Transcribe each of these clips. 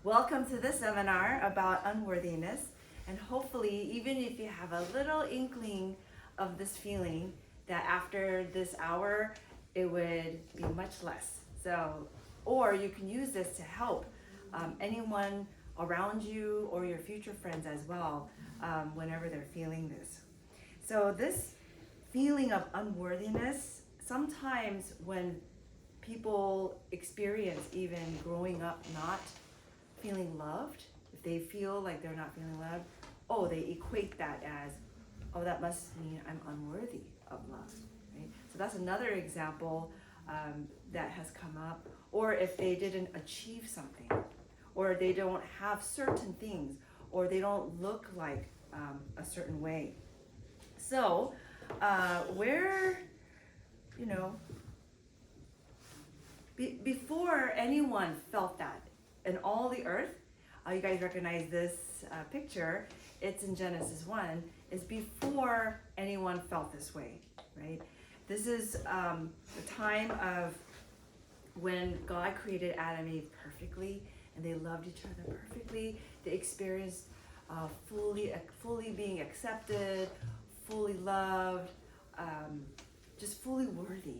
Welcome to this seminar about unworthiness. And hopefully, even if you have a little inkling of this feeling, that after this hour, it would be much less. So, or you can use this to help anyone around you or your future friends as well, whenever they're feeling this. So this feeling of unworthiness, sometimes when people experience even growing up not feeling loved, if they feel like they're not feeling loved, they equate that as, that must mean I'm unworthy of love, right? So that's another example that has come up. Or if they didn't achieve something, or they don't have certain things, or they don't look like a certain way. So where, before anyone felt that in all the earth, you guys recognize this picture, it's in Genesis 1, is before anyone felt this way, right? This is the time of when God created Adam and Eve perfectly, and they loved each other perfectly. They experienced fully being accepted, fully loved, just fully worthy,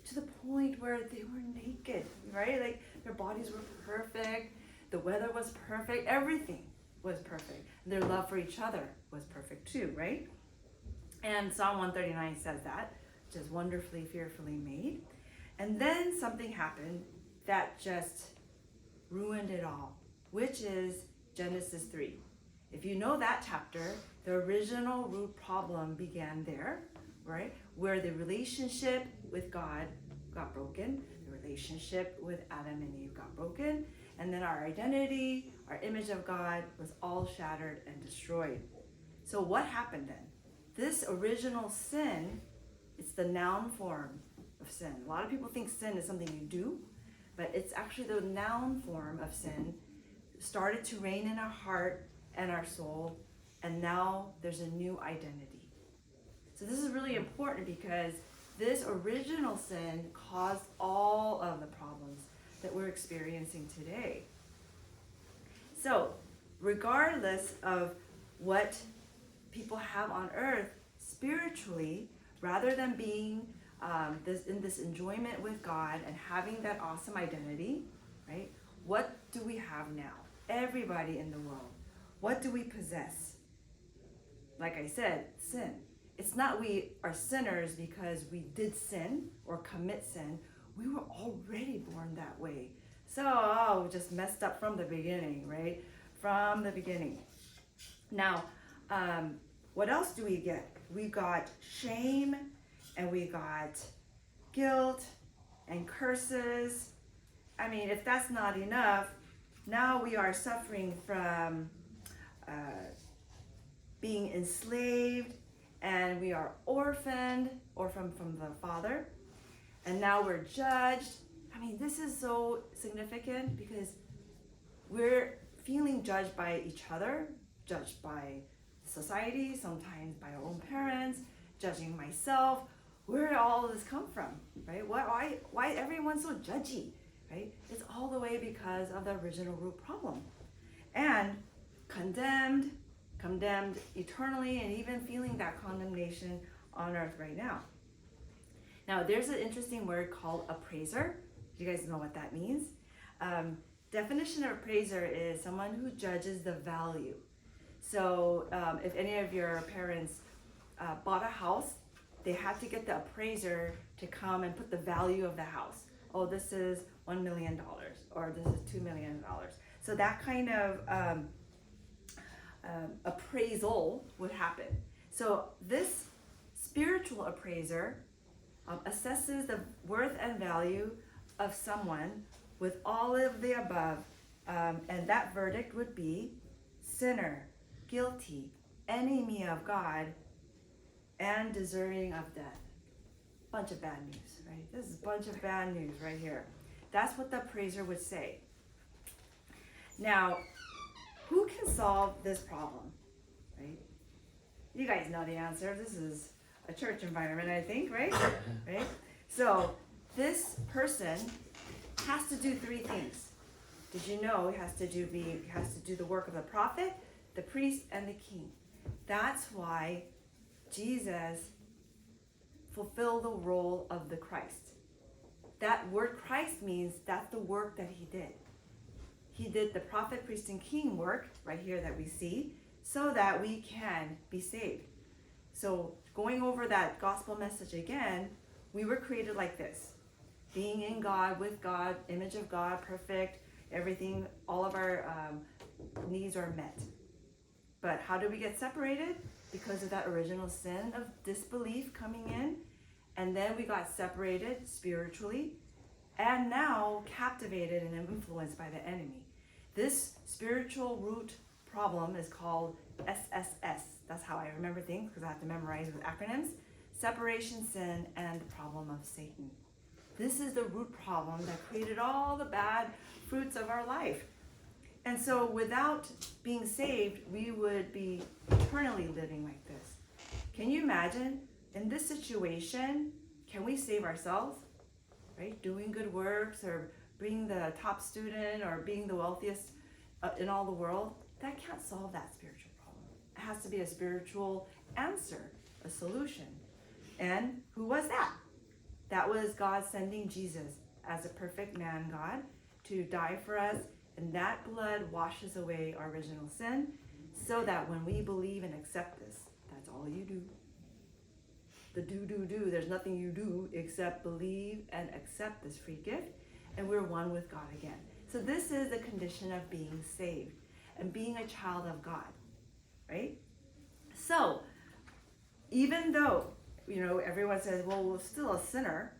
to the point where they were naked, right? Like their bodies were perfect, the weather was perfect, everything was perfect. And their love for each other was perfect too, right? And Psalm 139 says that, just wonderfully, fearfully made. And then something happened that just ruined it all, which is Genesis 3. If you know that chapter, the original root problem began there, right? Where the relationship with God got broken, the relationship with Adam and Eve got broken, and then our identity, our image of God was all shattered and destroyed. So what happened then? This original sin, it's the noun form of sin. A lot of people think sin is something you do, but it's actually the noun form of sin started to reign in our heart and our soul, and now there's a new identity. So this is really important because this original sin caused all of the problems that we're experiencing today. So regardless of what people have on earth spiritually, rather than being in this enjoyment with God and having that awesome identity, right? What do we have now? Everybody in the world. What do we possess? Like I said, sin. It's not we are sinners because we did sin or commit sin. We were already born that way. So just messed up from the beginning, right? From the beginning. Now, what else do we get? We got shame, and we got guilt and curses. I mean, if that's not enough, now we are suffering from being enslaved, and we are orphaned or from the father, and now we're judged. I mean, this is so significant because we're feeling judged by each other, judged by society, sometimes by our own parents, judging myself. Where did all of this come from, right? Why everyone's so judgy, right? It's all the way because of the original root problem. And condemned eternally, and even feeling that condemnation on earth right now. Now, there's an interesting word called appraiser. Do you guys know what that means? Definition of appraiser is someone who judges the value. So if any of your parents bought a house, they had to get the appraiser to come and put the value of the house. Oh, this is $1 million, or this is $2 million. So that kind of appraisal would happen. So this spiritual appraiser assesses the worth and value of someone with all of the above, and that verdict would be sinner, guilty, enemy of God, and deserving of death. Bunch of bad news, right? This is a bunch of bad news right here. That's what the appraiser would say. Now, who can solve this problem, right? You guys know the answer. This is a church environment, I think, right? Right? So this person has to do three things. Did you know he has to do the work of the prophet, the priest, and the king? That's why Jesus fulfilled the role of the Christ. That word Christ means that's the work that he did. He did the prophet, priest, and king work right here that we see so that we can be saved. So going over that gospel message again, we were created like this. Being in God, with God, image of God, perfect, everything, all of our needs are met. But how do we get separated? Because of that original sin of disbelief coming in. And then we got separated spiritually and now captivated and influenced by the enemy. This spiritual root problem is called SSS. That's how I remember things because I have to memorize with acronyms. Separation, sin, and the problem of Satan. This is the root problem that created all the bad fruits of our life. And so without being saved, we would be eternally living like this. Can you imagine? In this situation, can we save ourselves? Right? Doing good works or being the top student or being the wealthiest in all the world, that can't solve that spiritual problem. It has to be a spiritual answer, a solution. And who was that? That was God sending Jesus as a perfect man, God, to die for us. And that blood washes away our original sin so that when we believe and accept this, that's all you do. The do. There's nothing you do except believe and accept this free gift. And we're one with God again. So this is the condition of being saved and being a child of God, right? So even though, everyone says, well, we're still a sinner,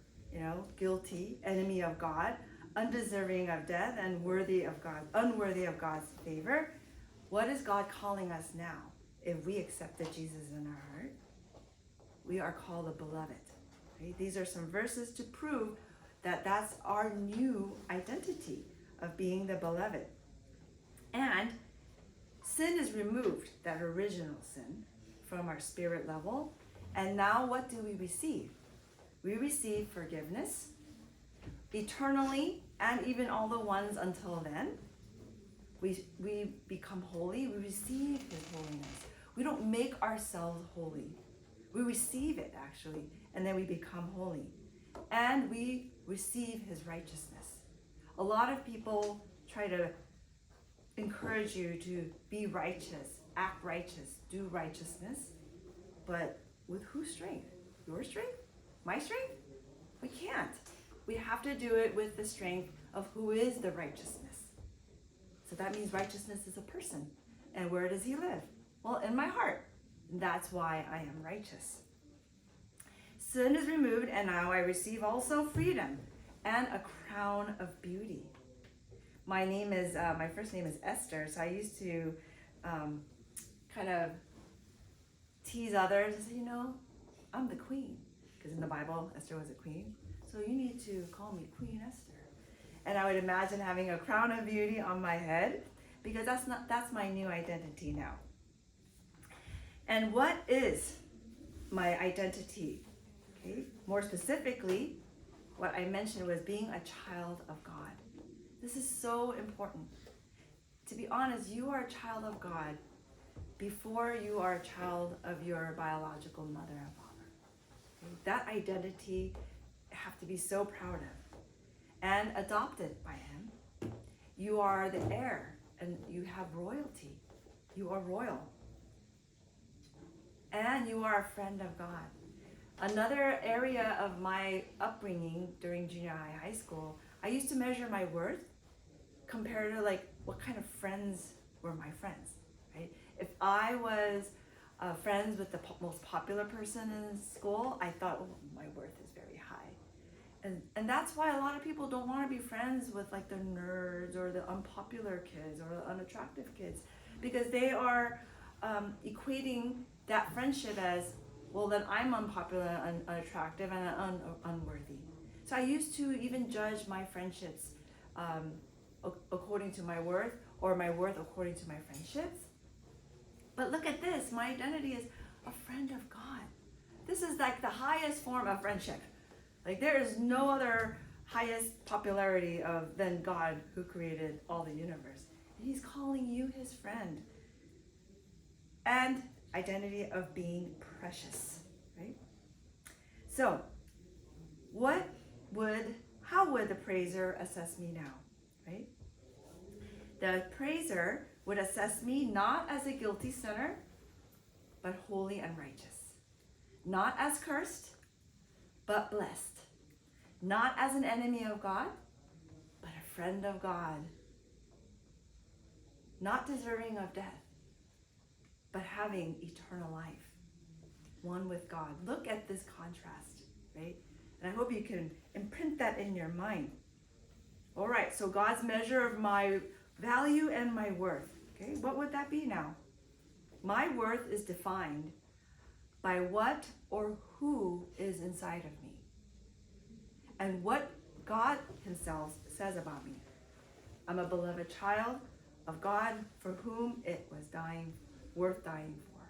guilty, enemy of God, undeserving of death, and unworthy of God's favor, what is God calling us now if we accepted Jesus in our heart? We are called the beloved. Right? These are some verses to prove that that's our new identity of being the beloved. And sin is removed, that original sin, from our spirit level. And now what do we receive? We receive forgiveness eternally, and even all the ones until then. We become holy. We receive his holiness. We don't make ourselves holy. We receive it, actually, and then we become holy. And we receive his righteousness. A lot of people try to encourage you to be righteous, act righteous, do righteousness. But with whose strength? Your strength? My strength? We can't. We have to do it with the strength of who is the righteousness. So that means righteousness is a person. And where does he live? Well, in my heart. That's why I am righteous. Sin is removed, and now I receive also freedom and a crown of beauty. My first name is Esther, so I used to kind of tease others and say, I'm the queen. Because in the Bible, Esther was a queen. So you need to call me Queen Esther. And I would imagine having a crown of beauty on my head, because that's my new identity now. And what is my identity? Okay. More specifically, what I mentioned was being a child of God. This is so important. To be honest, you are a child of God before you are a child of your biological mother and father. Okay. That identity you have to be so proud of. And adopted by him. You are the heir and you have royalty. You are royal. And you are a friend of God. Another area of my upbringing during junior high school, I used to measure my worth compared to what kind of friends were my friends, right? If I was friends with the most popular person in school, I thought, my worth is very high. And that's why a lot of people don't want to be friends with the nerds or the unpopular kids or the unattractive kids, because they are equating that friendship as, well, then I'm unpopular and unattractive and unworthy. So I used to even judge my friendships according to my worth, or my worth according to my friendships. But look at this, my identity is a friend of God. This is the highest form of friendship. There is no other highest popularity than God who created all the universe. And he's calling you his friend. And identity of being precious, right? So, how would the praiser assess me now, right? The praiser would assess me not as a guilty sinner, but holy and righteous. Not as cursed, but blessed. Not as an enemy of God, but a friend of God. Not deserving of death, but having eternal life. One with God. Look at this contrast, right? And I hope you can imprint that in your mind. All right, so God's measure of my value and my worth. Okay, what would that be now? My worth is defined by what or who is inside of me. And what God himself says about me. I'm a beloved child of God for whom it was worth dying for.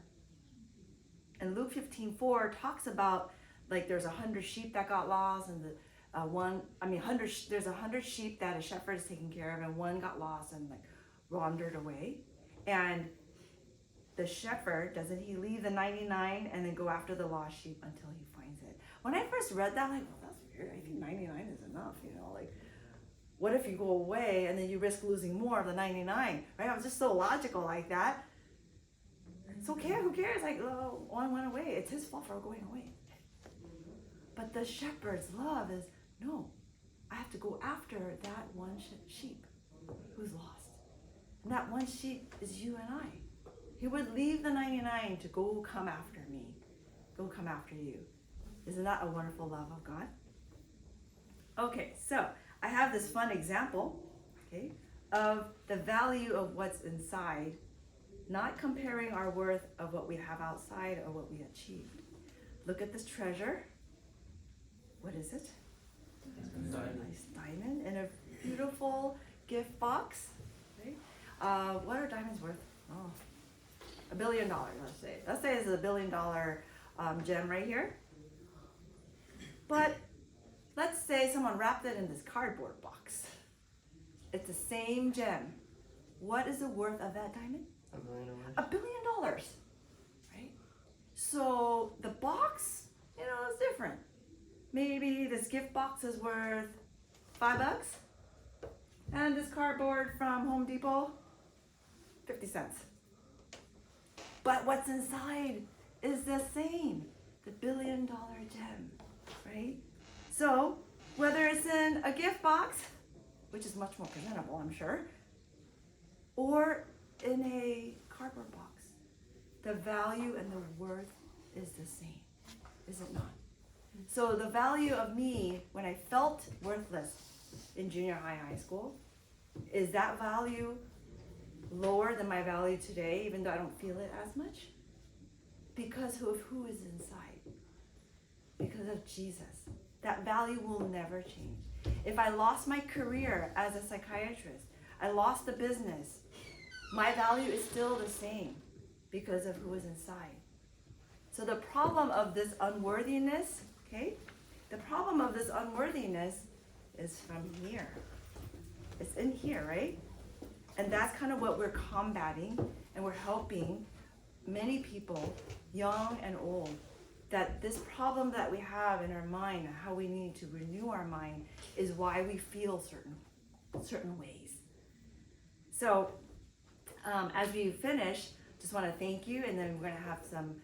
And Luke 15:4 talks about like there's 100 sheep that got lost, and there's 100 sheep that a shepherd is taking care of, and one got lost and like wandered away. And the shepherd, doesn't he leave the 99 and then go after the lost sheep until he finds it? When I first read that, I'm like, well, that's weird. I think 99 is enough, like what if you go away and then you risk losing more of the 99, right? I was just so logical like that. It's okay, who cares? Like, oh, one went away. It's his fault for going away. But the shepherd's love is, no, I have to go after that one sheep who's lost. And that one sheep is you and I. He would leave the 99 to go come after me, go come after you. Isn't that a wonderful love of God? Okay, so I have this fun example, okay, of the value of what's inside, not comparing our worth of what we have outside or what we achieved. Look at this treasure. What is it? A nice diamond in a beautiful gift box. Right? What are diamonds worth? Oh, $1 billion, let's say. Let's say it's a $1 billion gem right here. But let's say someone wrapped it in this cardboard box. It's the same gem. What is the worth of that diamond? $1 billion. Right? So the box, is different. Maybe this gift box is worth $5, and this cardboard from Home Depot, 50 cents. But what's inside is the same, the $1 billion gem, right? So whether it's in a gift box, which is much more presentable, I'm sure, or in a cardboard box, the value and the worth is the same, is it not? So the value of me when I felt worthless in junior high school, is that value lower than my value today, even though I don't feel it as much? Because of who is inside. Because of Jesus. That value will never change. If I lost my career as a psychiatrist, I lost the business, my value is still the same because of who is inside. So the problem of this unworthiness, the problem of this unworthiness is from here. It's in here, right? And that's kind of what we're combating, and we're helping many people, young and old, that this problem that we have in our mind and how we need to renew our mind is why we feel certain ways. So as we finish, just want to thank you, and then we're going to have some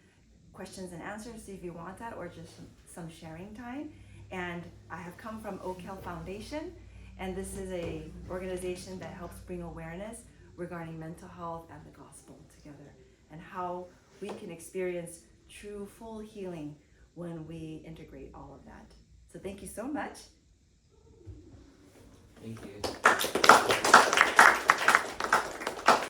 questions and answers, see if you want that, or just some sharing time. And I have come from Oak Hill Foundation, and this is a organization that helps bring awareness regarding mental health and the gospel together, and how we can experience true full healing when we integrate all of that. So thank you so much. Thank you.